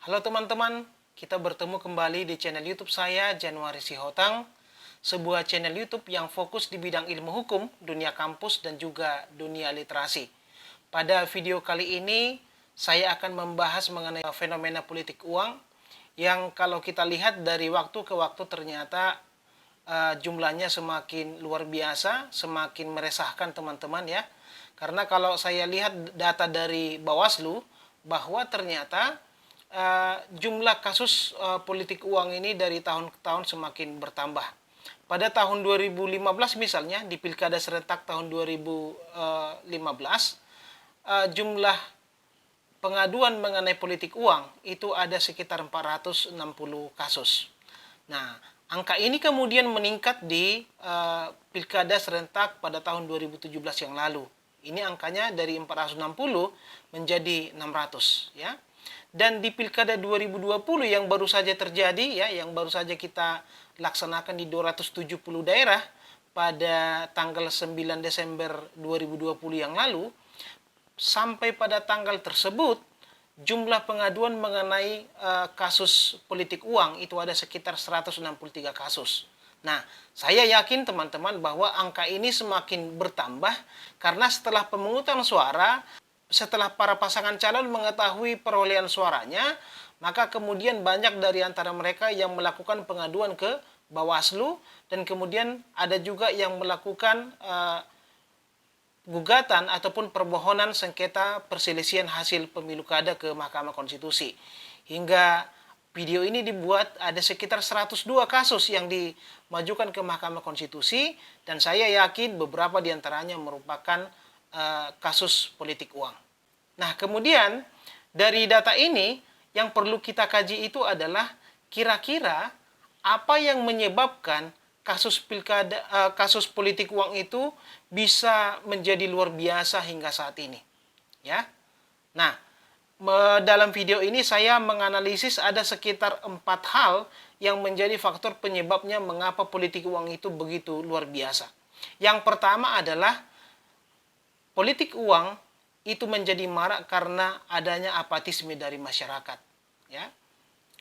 Halo teman-teman, kita bertemu kembali di channel YouTube saya, Januari Sihotang, sebuah channel YouTube yang fokus di bidang ilmu hukum, dunia kampus, dan juga dunia literasi. Pada video kali ini, saya akan membahas mengenai fenomena politik uang, yang kalau kita lihat dari waktu ke waktu ternyata jumlahnya semakin luar biasa, semakin meresahkan teman-teman ya. Karena kalau saya lihat data dari Bawaslu, bahwa ternyata jumlah kasus politik uang ini dari tahun ke tahun semakin bertambah. Pada tahun 2015 misalnya, di Pilkada serentak tahun 2015, jumlah pengaduan mengenai politik uang itu ada sekitar 460 kasus. Nah, angka ini kemudian meningkat di Pilkada serentak pada tahun 2017 yang lalu. Ini angkanya dari 460 menjadi 600 ya. Dan di Pilkada 2020 yang baru saja terjadi ya, yang baru saja kita laksanakan di 270 daerah pada tanggal 9 Desember 2020 yang lalu, sampai pada tanggal tersebut jumlah pengaduan mengenai kasus politik uang itu ada sekitar 163 kasus. Nah, saya yakin teman-teman bahwa angka ini semakin bertambah karena setelah pemungutan suara, setelah para pasangan calon mengetahui perolehan suaranya, maka kemudian banyak dari antara mereka yang melakukan pengaduan ke Bawaslu, dan kemudian ada juga yang melakukan gugatan ataupun permohonan sengketa perselisihan hasil pemilu kada ke Mahkamah Konstitusi. Hingga video ini dibuat ada sekitar 102 kasus yang dimajukan ke Mahkamah Konstitusi, dan saya yakin beberapa diantaranya merupakan kasus politik uang. Nah, kemudian dari data ini yang perlu kita kaji itu adalah kira-kira apa yang menyebabkan kasus kasus politik uang itu bisa menjadi luar biasa hingga saat ini. Ya. Nah, dalam video ini saya menganalisis ada sekitar 4 hal yang menjadi faktor penyebabnya mengapa politik uang itu begitu luar biasa. Yang pertama adalah politik uang itu menjadi marak karena adanya apatisme dari masyarakat. Ya.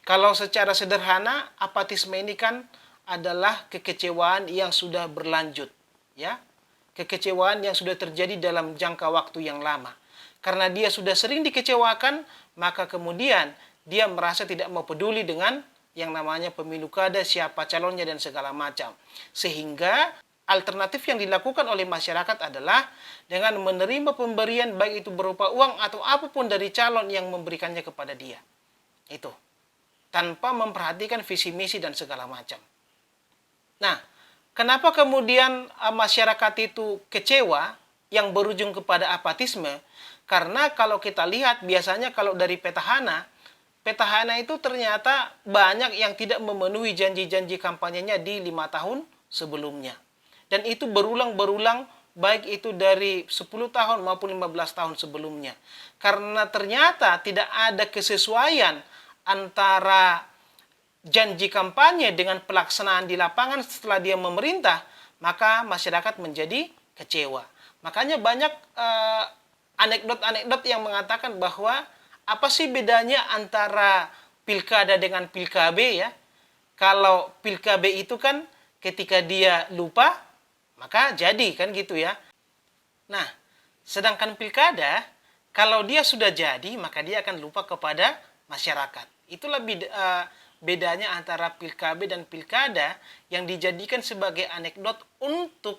Kalau secara sederhana, apatisme ini kan adalah kekecewaan yang sudah berlanjut. Ya. Kekecewaan yang sudah terjadi dalam jangka waktu yang lama. Karena dia sudah sering dikecewakan, maka kemudian dia merasa tidak mau peduli dengan yang namanya pemilu kada, siapa calonnya, dan segala macam. Sehingga alternatif yang dilakukan oleh masyarakat adalah dengan menerima pemberian baik itu berupa uang atau apapun dari calon yang memberikannya kepada dia. Itu. Tanpa memperhatikan visi misi dan segala macam. Nah, kenapa kemudian masyarakat itu kecewa yang berujung kepada apatisme? Karena kalau kita lihat biasanya kalau dari petahana itu ternyata banyak yang tidak memenuhi janji-janji kampanyenya di 5 tahun sebelumnya. Dan itu berulang-berulang baik itu dari 10 tahun maupun 15 tahun sebelumnya. Karena ternyata tidak ada kesesuaian antara janji kampanye dengan pelaksanaan di lapangan setelah dia memerintah, maka masyarakat menjadi kecewa. Makanya banyak anekdot-anekdot yang mengatakan bahwa apa sih bedanya antara pilkada dengan pilkabe ya? Kalau pilkabe itu kan ketika dia lupa, maka jadi kan gitu ya. Nah, sedangkan pilkada, kalau dia sudah jadi, maka dia akan lupa kepada masyarakat. Itulah bedanya antara pilkabe dan pilkada yang dijadikan sebagai anekdot untuk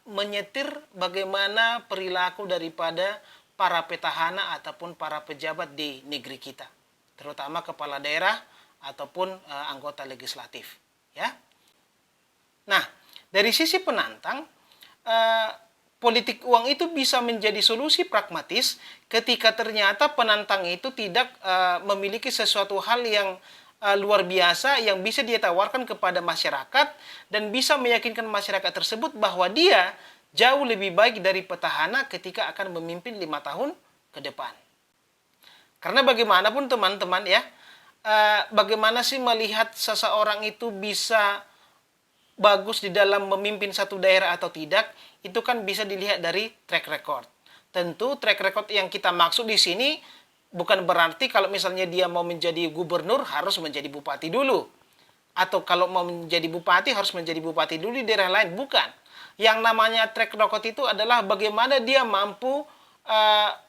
menyetir bagaimana perilaku daripada para petahana ataupun para pejabat di negeri kita, terutama kepala daerah ataupun anggota legislatif. Ya. Nah, dari sisi penantang, politik uang itu bisa menjadi solusi pragmatis ketika ternyata penantang itu tidak memiliki sesuatu hal yang luar biasa yang bisa dia tawarkan kepada masyarakat dan bisa meyakinkan masyarakat tersebut bahwa dia jauh lebih baik dari petahana ketika akan memimpin 5 tahun ke depan. Karena bagaimanapun teman-teman ya, bagaimana sih melihat seseorang itu bisa bagus di dalam memimpin satu daerah atau tidak, itu kan bisa dilihat dari track record. Tentu track record yang kita maksud di sini bukan berarti kalau misalnya dia mau menjadi gubernur harus menjadi bupati dulu. Atau kalau mau menjadi bupati harus menjadi bupati dulu di daerah lain. Bukan. Yang namanya track record itu adalah bagaimana dia mampu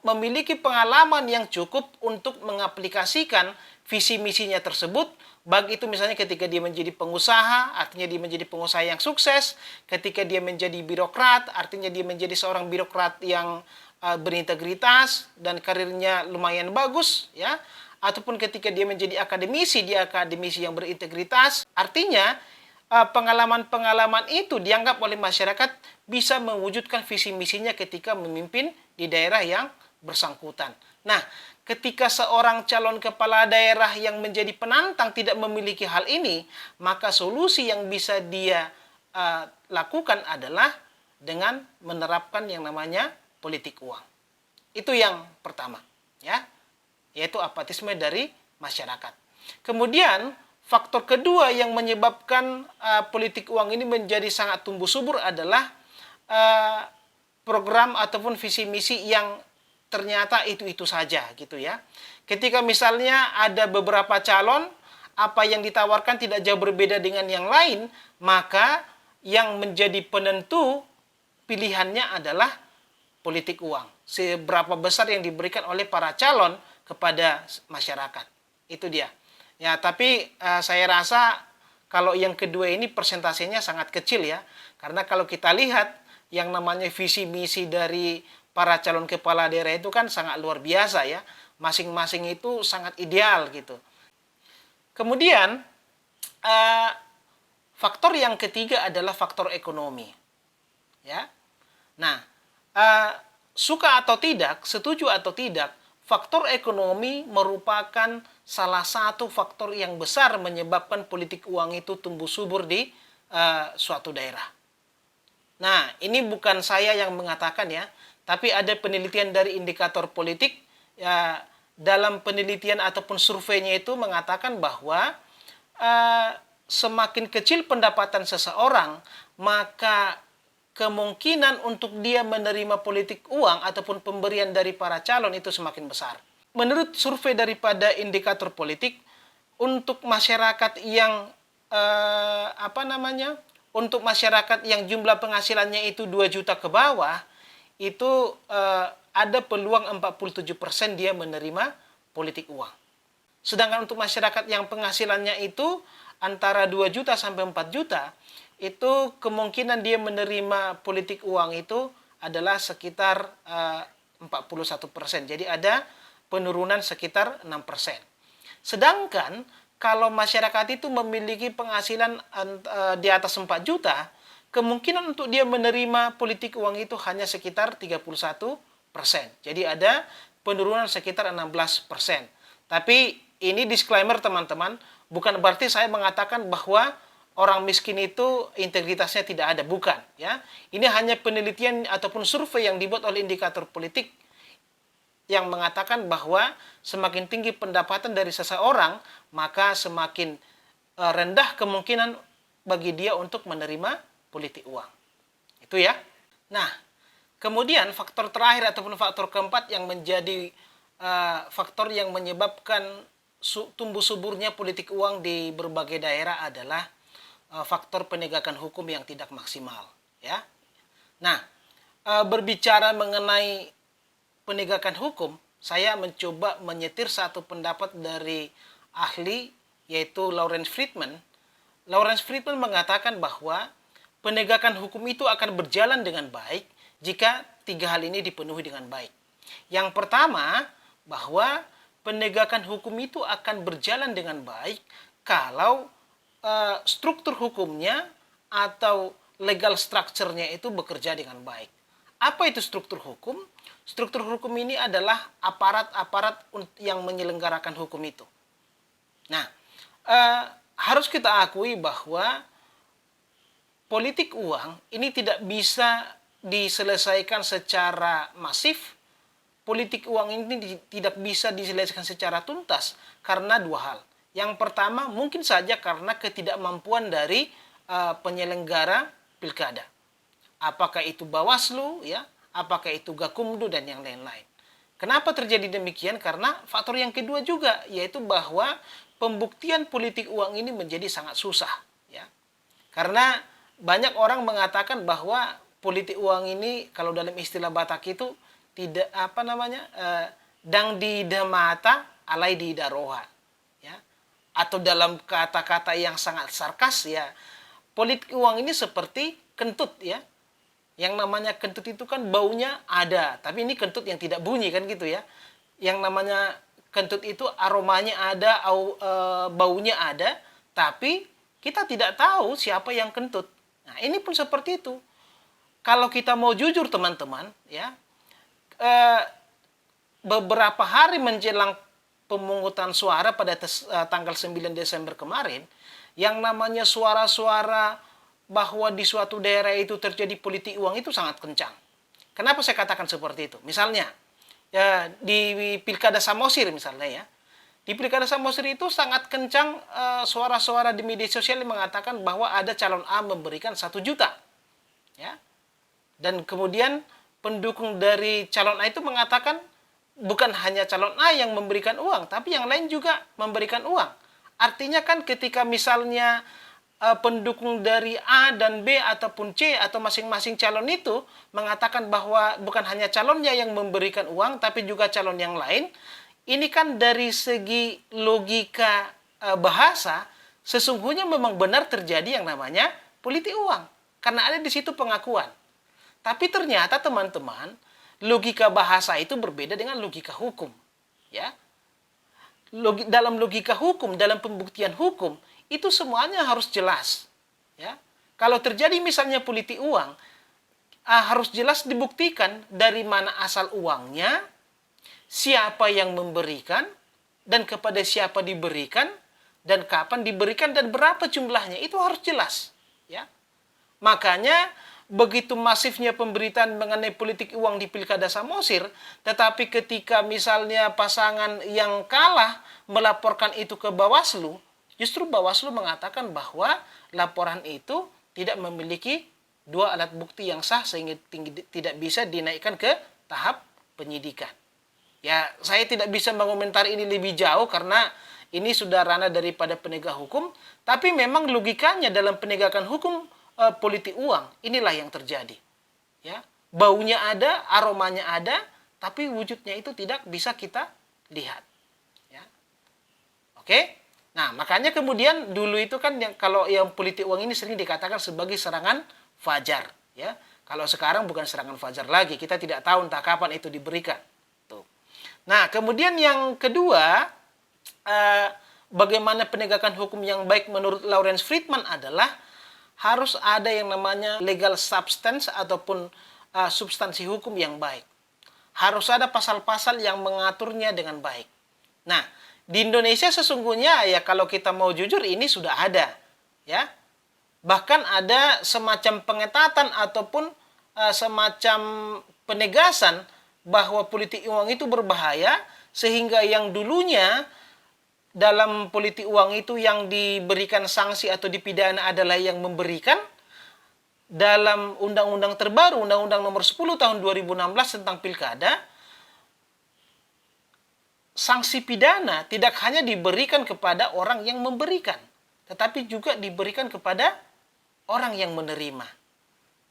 memiliki pengalaman yang cukup untuk mengaplikasikan visi misinya tersebut. Baik itu misalnya ketika dia menjadi pengusaha, artinya dia menjadi pengusaha yang sukses. Ketika dia menjadi birokrat, artinya dia menjadi seorang birokrat yang berintegritas dan karirnya lumayan bagus, ya. Ataupun ketika dia menjadi akademisi, dia akademisi yang berintegritas. Artinya pengalaman-pengalaman itu dianggap oleh masyarakat bisa mewujudkan visi misinya ketika memimpin di daerah yang bersangkutan. Nah, ketika seorang calon kepala daerah yang menjadi penantang tidak memiliki hal ini, maka solusi yang bisa dia lakukan adalah dengan menerapkan yang namanya politik uang. Itu yang pertama, ya, yaitu apatisme dari masyarakat. Kemudian faktor kedua yang menyebabkan politik uang ini menjadi sangat tumbuh subur adalah program ataupun visi misi yang ternyata itu saja gitu ya. Ketika misalnya ada beberapa calon, apa yang ditawarkan tidak jauh berbeda dengan yang lain, maka yang menjadi penentu pilihannya adalah politik uang. Seberapa besar yang diberikan oleh para calon kepada masyarakat. Itu dia. Ya, tapi saya rasa kalau yang kedua ini persentasenya sangat kecil ya. Karena kalau kita lihat yang namanya visi misi dari para calon kepala daerah itu kan sangat luar biasa ya. Masing-masing itu sangat ideal gitu. Kemudian faktor yang ketiga adalah faktor ekonomi. Ya. Nah, suka atau tidak, setuju atau tidak, faktor ekonomi merupakan salah satu faktor yang besar menyebabkan politik uang itu tumbuh subur di suatu daerah. Nah, ini bukan saya yang mengatakan ya, tapi ada penelitian dari indikator politik. Ya, dalam penelitian ataupun surveinya itu mengatakan bahwa semakin kecil pendapatan seseorang, maka kemungkinan untuk dia menerima politik uang ataupun pemberian dari para calon itu semakin besar. Menurut survei daripada indikator politik, untuk masyarakat yang untuk masyarakat yang jumlah penghasilannya itu 2 juta ke bawah, itu ada peluang 47% dia menerima politik uang. Sedangkan untuk masyarakat yang penghasilannya itu antara 2 juta sampai 4 juta, itu kemungkinan dia menerima politik uang itu adalah sekitar 41%. Jadi ada penurunan sekitar 6%. Sedangkan kalau masyarakat itu memiliki penghasilan di atas 4 juta, kemungkinan untuk dia menerima politik uang itu hanya sekitar 31%. Jadi ada penurunan sekitar 16%. Tapi ini disclaimer teman-teman, bukan berarti saya mengatakan bahwa orang miskin itu integritasnya tidak ada, bukan ya. Ini hanya penelitian ataupun survei yang dibuat oleh indikator politik yang mengatakan bahwa semakin tinggi pendapatan dari seseorang, maka semakin rendah kemungkinan bagi dia untuk menerima politik uang. Itu ya. Nah, kemudian faktor terakhir ataupun faktor keempat yang menjadi faktor yang menyebabkan tumbuh suburnya politik uang di berbagai daerah adalah faktor penegakan hukum yang tidak maksimal, ya. Nah, berbicara mengenai penegakan hukum, saya mencoba menyetir satu pendapat dari ahli, yaitu Lawrence Friedman. Lawrence Friedman mengatakan bahwa penegakan hukum itu akan berjalan dengan baik jika 3 hal ini dipenuhi dengan baik. Yang pertama, bahwa penegakan hukum itu akan berjalan dengan baik kalau struktur hukumnya atau legal structure-nya itu bekerja dengan baik. Apa itu struktur hukum? Struktur hukum ini adalah aparat-aparat yang menyelenggarakan hukum itu. Nah, harus kita akui bahwa politik uang ini tidak bisa diselesaikan secara masif. Politik uang ini tidak bisa diselesaikan secara tuntas karena 2 hal. Yang pertama, mungkin saja karena ketidakmampuan dari penyelenggara pilkada. Apakah itu Bawaslu, ya, apakah itu Gakumdu dan yang lain-lain. Kenapa terjadi demikian? Karena faktor yang kedua juga, yaitu bahwa pembuktian politik uang ini menjadi sangat susah, ya. Karena banyak orang mengatakan bahwa politik uang ini, kalau dalam istilah Batak itu tidak dang di mata alai di daroha, ya. Atau dalam kata-kata yang sangat sarkas, ya, politik uang ini seperti kentut, ya. Yang namanya kentut itu kan baunya ada, tapi ini kentut yang tidak bunyi kan gitu, ya. Yang namanya kentut itu aromanya ada, baunya ada, tapi kita tidak tahu siapa yang kentut. Nah, ini pun seperti itu. Kalau kita mau jujur teman-teman, ya, beberapa hari menjelang pemungutan suara pada tanggal 9 Desember kemarin, yang namanya suara-suara bahwa di suatu daerah itu terjadi politik uang itu sangat kencang. Kenapa saya katakan seperti itu? Misalnya, ya, di Pilkada Samosir misalnya, ya. Di Pilkada Samosir itu sangat kencang suara-suara di media sosial yang mengatakan bahwa ada calon A memberikan 1 juta. Ya. Dan kemudian pendukung dari calon A itu mengatakan bukan hanya calon A yang memberikan uang, tapi yang lain juga memberikan uang. Artinya kan ketika misalnya pendukung dari A dan B ataupun C atau masing-masing calon itu mengatakan bahwa bukan hanya calonnya yang memberikan uang, tapi juga calon yang lain. Ini kan dari segi logika bahasa, sesungguhnya memang benar terjadi yang namanya politik uang. Karena ada di situ pengakuan. Tapi ternyata teman-teman, logika bahasa itu berbeda dengan logika hukum. Ya. Dalam logika hukum, dalam pembuktian hukum, itu semuanya harus jelas, ya. Kalau terjadi misalnya politik uang, harus jelas dibuktikan dari mana asal uangnya, siapa yang memberikan, dan kepada siapa diberikan, dan kapan diberikan, dan berapa jumlahnya. Itu harus jelas, ya. Makanya begitu masifnya pemberitaan mengenai politik uang di Pilkada Samosir, tetapi ketika misalnya pasangan yang kalah melaporkan itu ke Bawaslu, justru Bawaslu mengatakan bahwa laporan itu tidak memiliki 2 alat bukti yang sah sehingga tidak bisa dinaikkan ke tahap penyidikan. Ya, saya tidak bisa mengomentari ini lebih jauh karena ini sudah ranah daripada penegak hukum, tapi memang logikanya dalam penegakan hukum politik uang inilah yang terjadi. Ya, baunya ada, aromanya ada, tapi wujudnya itu tidak bisa kita lihat. Ya. Oke? Nah, makanya kemudian dulu itu kan kalau yang politik uang ini sering dikatakan sebagai serangan fajar, ya. Kalau sekarang bukan serangan fajar lagi, kita tidak tahu entah kapan itu diberikan. Tuh. Nah, kemudian yang kedua, bagaimana penegakan hukum yang baik menurut Lawrence Friedman adalah harus ada yang namanya legal substance ataupun substansi hukum yang baik. Harus ada pasal-pasal yang mengaturnya dengan baik. Nah, di Indonesia sesungguhnya ya kalau kita mau jujur ini sudah ada, ya. Bahkan ada semacam pengetatan ataupun semacam penegasan bahwa politik uang itu berbahaya sehingga yang dulunya dalam politik uang itu yang diberikan sanksi atau dipidana adalah yang memberikan. Dalam undang-undang terbaru, Undang-Undang Nomor 10 Tahun 2016 tentang Pilkada, sanksi pidana tidak hanya diberikan kepada orang yang memberikan, tetapi juga diberikan kepada orang yang menerima.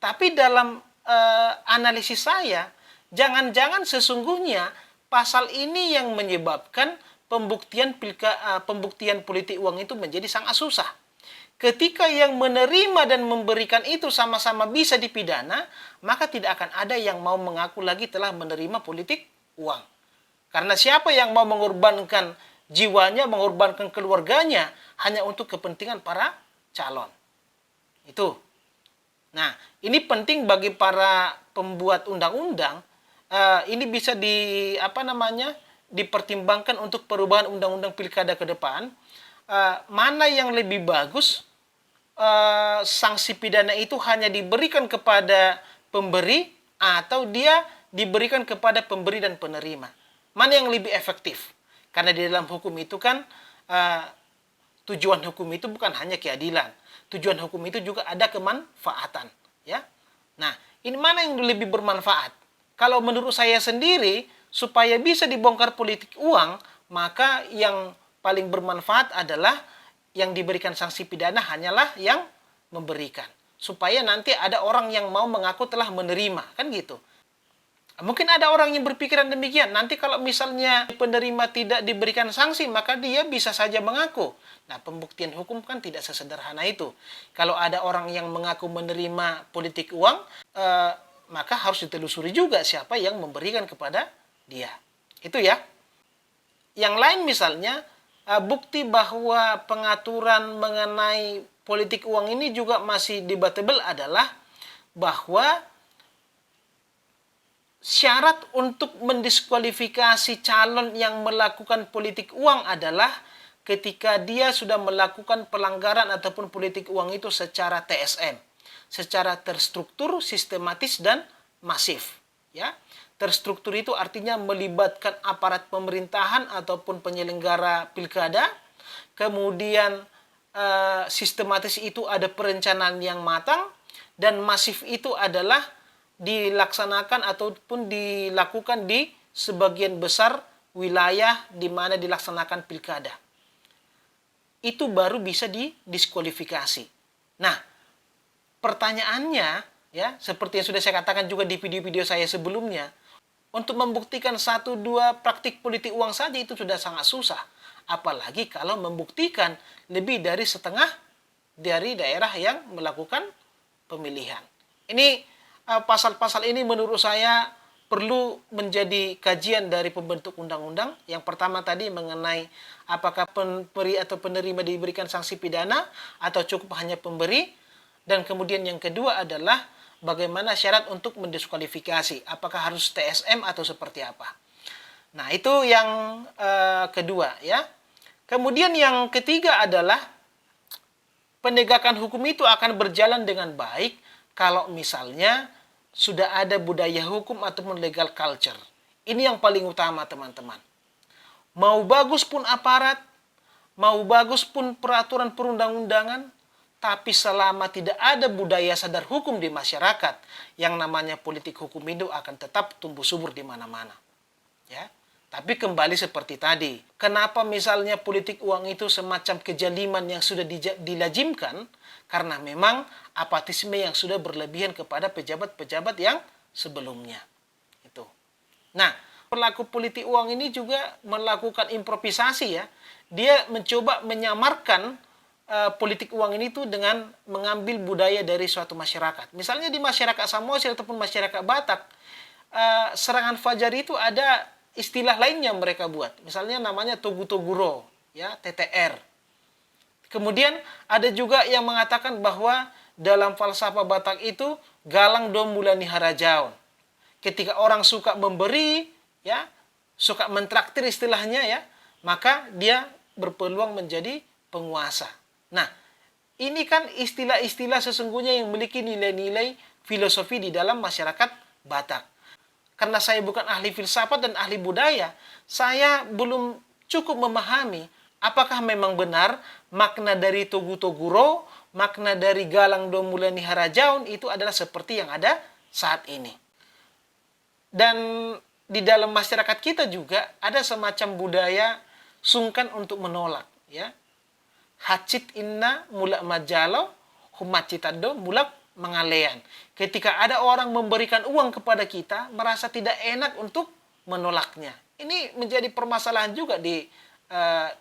Tapi dalam analisis saya, jangan-jangan sesungguhnya pasal ini yang menyebabkan pembuktian politik uang itu menjadi sangat susah. Ketika yang menerima dan memberikan itu sama-sama bisa dipidana, maka tidak akan ada yang mau mengaku lagi telah menerima politik uang. Karena siapa yang mau mengorbankan jiwanya, mengorbankan keluarganya hanya untuk kepentingan para calon. Itu. Nah, ini penting bagi para pembuat undang-undang. Ini bisa dipertimbangkan untuk perubahan undang-undang pilkada ke depan. Mana yang lebih bagus, sanksi pidana itu hanya diberikan kepada pemberi atau dia diberikan kepada pemberi dan penerima. Mana yang lebih efektif? Karena di dalam hukum itu kan tujuan hukum itu bukan hanya keadilan. Tujuan hukum itu juga ada kemanfaatan, ya. Nah, ini mana yang lebih bermanfaat? Kalau menurut saya sendiri, supaya bisa dibongkar politik uang, maka yang paling bermanfaat adalah yang diberikan sanksi pidana hanyalah yang memberikan. Supaya nanti ada orang yang mau mengaku telah menerima, kan gitu. Mungkin ada orang yang berpikiran demikian. Nanti kalau misalnya penerima tidak diberikan sanksi, maka dia bisa saja mengaku. Nah, pembuktian hukum kan tidak sesederhana itu. Kalau ada orang yang mengaku menerima politik uang, maka harus ditelusuri juga siapa yang memberikan kepada dia. Itu ya. Yang lain misalnya, bukti bahwa pengaturan mengenai politik uang ini juga masih debatable adalah bahwa syarat untuk mendiskualifikasi calon yang melakukan politik uang adalah ketika dia sudah melakukan pelanggaran ataupun politik uang itu secara TSM, secara terstruktur, sistematis, dan masif. Ya, terstruktur itu artinya melibatkan aparat pemerintahan ataupun penyelenggara pilkada. Kemudian sistematis itu ada perencanaan yang matang, dan masif itu adalah dilaksanakan ataupun dilakukan di sebagian besar wilayah di mana dilaksanakan pilkada. Itu baru bisa didiskualifikasi. Nah, pertanyaannya ya, seperti yang sudah saya katakan juga di video-video saya sebelumnya, untuk membuktikan 1-2 praktik politik uang saja itu sudah sangat susah. Apalagi kalau membuktikan lebih dari setengah dari daerah yang melakukan pemilihan. Ini pasal-pasal ini menurut saya perlu menjadi kajian dari pembentuk undang-undang. Yang pertama tadi mengenai apakah pemberi atau penerima diberikan sanksi pidana atau cukup hanya pemberi. Dan kemudian yang kedua adalah bagaimana syarat untuk mendiskualifikasi. Apakah harus TSM atau seperti apa. Nah, itu yang kedua ya. Kemudian yang ketiga adalah penegakan hukum itu akan berjalan dengan baik kalau misalnya sudah ada budaya hukum ataupun legal culture. Ini yang paling utama, teman-teman. Mau bagus pun aparat, mau bagus pun peraturan perundang-undangan, tapi selama tidak ada budaya sadar hukum di masyarakat, yang namanya politik hukum itu akan tetap tumbuh subur di mana-mana. Ya. Tapi kembali seperti tadi, kenapa misalnya politik uang itu semacam kejaliman yang sudah dilajimkan? Karena memang apatisme yang sudah berlebihan kepada pejabat-pejabat yang sebelumnya. Itu. Nah, pelaku politik uang ini juga melakukan improvisasi ya. Dia mencoba menyamarkan politik uang ini tuh dengan mengambil budaya dari suatu masyarakat. Misalnya di masyarakat Samosir ataupun masyarakat Batak, serangan fajar itu ada istilah lain yang mereka buat. Misalnya namanya Togu-Toguro, ya, TTR. Kemudian ada juga yang mengatakan bahwa dalam falsafah Batak itu galang dom mulani harajaon. Ketika orang suka memberi, ya, suka mentraktir istilahnya ya, maka dia berpeluang menjadi penguasa. Nah, ini kan istilah-istilah sesungguhnya yang memiliki nilai-nilai filosofi di dalam masyarakat Batak. Karena saya bukan ahli filsafat dan ahli budaya, saya belum cukup memahami apakah memang benar makna dari Togu-Toguro, makna dari galang domulani harajaun itu adalah seperti yang ada saat ini. Dan di dalam masyarakat kita juga ada semacam budaya sungkan untuk menolak. Ya. Hacit inna mulak majalo, humacitado mulak mengalean. Ketika ada orang memberikan uang kepada kita, merasa tidak enak untuk menolaknya. Ini menjadi permasalahan juga di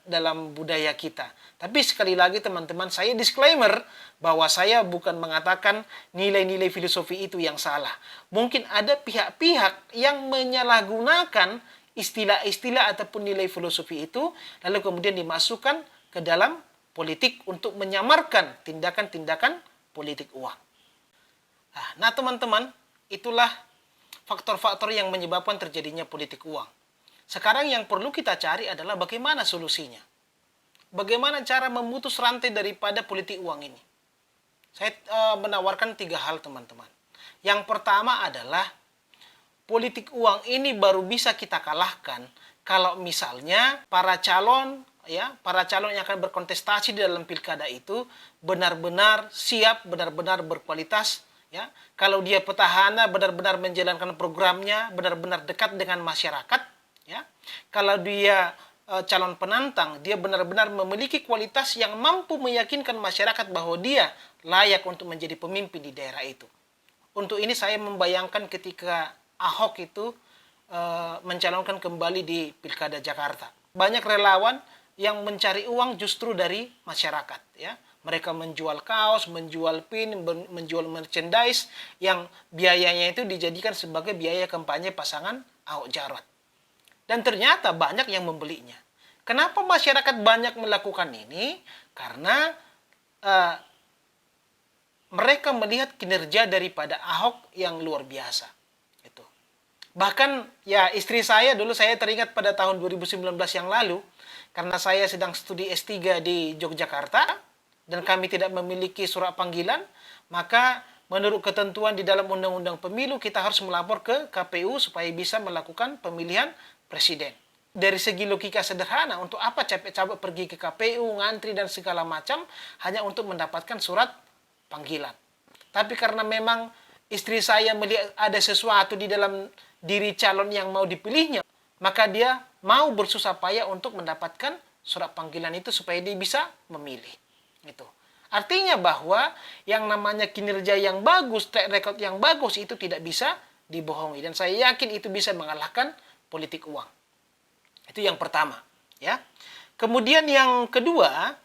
dalam budaya kita. Tapi sekali lagi teman-teman, saya disclaimer bahwa saya bukan mengatakan nilai-nilai filosofi itu yang salah. Mungkin ada pihak-pihak yang menyalahgunakan istilah-istilah ataupun nilai filosofi itu, lalu kemudian dimasukkan ke dalam politik untuk menyamarkan tindakan-tindakan politik uang. Nah teman-teman, itulah faktor-faktor yang menyebabkan terjadinya politik uang. Sekarang yang perlu kita cari adalah bagaimana solusinya. Bagaimana cara memutus rantai daripada politik uang ini. Saya menawarkan 3 hal teman-teman. Yang pertama adalah politik uang ini baru bisa kita kalahkan kalau misalnya para calon yang akan berkontestasi di dalam pilkada itu benar-benar siap, benar-benar berkualitas, ya. Kalau dia petahana benar-benar menjalankan programnya, benar-benar dekat dengan masyarakat, ya. Kalau dia calon penantang, dia benar-benar memiliki kualitas yang mampu meyakinkan masyarakat bahwa dia layak untuk menjadi pemimpin di daerah itu. Untuk ini saya membayangkan ketika Ahok itu mencalonkan kembali di Pilkada Jakarta. Banyak relawan yang mencari uang justru dari masyarakat, ya. Mereka menjual kaos, menjual pin, menjual merchandise yang biayanya itu dijadikan sebagai biaya kampanye pasangan Ahok Jarot. Dan ternyata banyak yang membelinya. Kenapa masyarakat banyak melakukan ini? Karena mereka melihat kinerja daripada Ahok yang luar biasa. Itu. Bahkan ya istri saya dulu, saya teringat pada tahun 2019 yang lalu, karena saya sedang studi S3 di Yogyakarta dan kami tidak memiliki surat panggilan, maka menurut ketentuan di dalam Undang-Undang Pemilu kita harus melapor ke KPU supaya bisa melakukan pemilihan presiden. Dari segi logika sederhana, untuk apa capek-capek pergi ke KPU, ngantri dan segala macam hanya untuk mendapatkan surat panggilan. Tapi karena memang istri saya melihat ada sesuatu di dalam diri calon yang mau dipilihnya, maka dia mau bersusah payah untuk mendapatkan surat panggilan itu supaya dia bisa memilih. Itu. Artinya bahwa yang namanya kinerja yang bagus, track record yang bagus itu tidak bisa dibohongi. Dan saya yakin itu bisa mengalahkan politik uang. Itu yang pertama, ya. Kemudian yang kedua,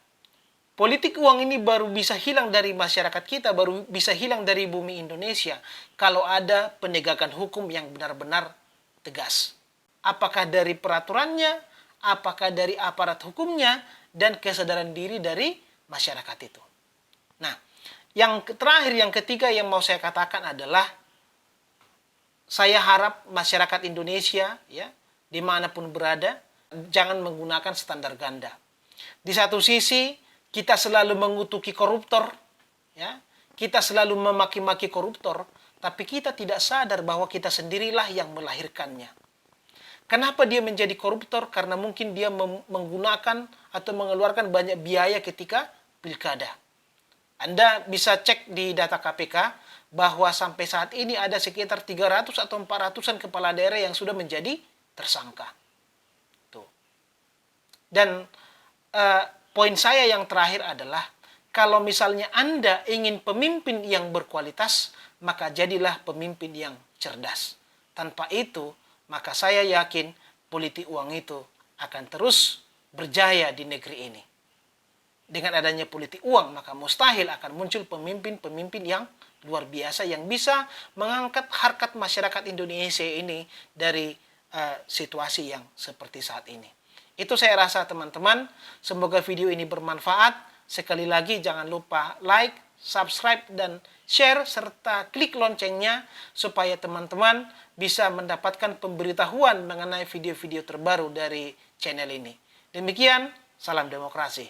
politik uang ini baru bisa hilang dari masyarakat kita, baru bisa hilang dari bumi Indonesia kalau ada penegakan hukum yang benar-benar tegas. Apakah dari peraturannya, apakah dari aparat hukumnya, dan kesadaran diri dari masyarakat itu. Nah, yang terakhir, yang ketiga yang mau saya katakan adalah saya harap masyarakat Indonesia, ya, dimanapun berada, jangan menggunakan standar ganda. Di satu sisi, kita selalu mengutuki koruptor, ya, kita selalu memaki-maki koruptor, tapi kita tidak sadar bahwa kita sendirilah yang melahirkannya. Kenapa dia menjadi koruptor? Karena mungkin dia menggunakan atau mengeluarkan banyak biaya ketika pilkada. Anda bisa cek di data KPK bahwa sampai saat ini ada sekitar 300 atau 400-an kepala daerah yang sudah menjadi tersangka. Tuh. Dan poin saya yang terakhir adalah, kalau misalnya Anda ingin pemimpin yang berkualitas, maka jadilah pemimpin yang cerdas. Tanpa itu, maka saya yakin politik uang itu akan terus berjaya di negeri ini. Dengan adanya politik uang, maka mustahil akan muncul pemimpin-pemimpin yang luar biasa yang bisa mengangkat harkat masyarakat Indonesia ini dari situasi yang seperti saat ini. Itu saya rasa teman-teman, semoga video ini bermanfaat. Sekali lagi jangan lupa like, subscribe, dan share, serta klik loncengnya supaya teman-teman bisa mendapatkan pemberitahuan mengenai video-video terbaru dari channel ini. Demikian, salam demokrasi.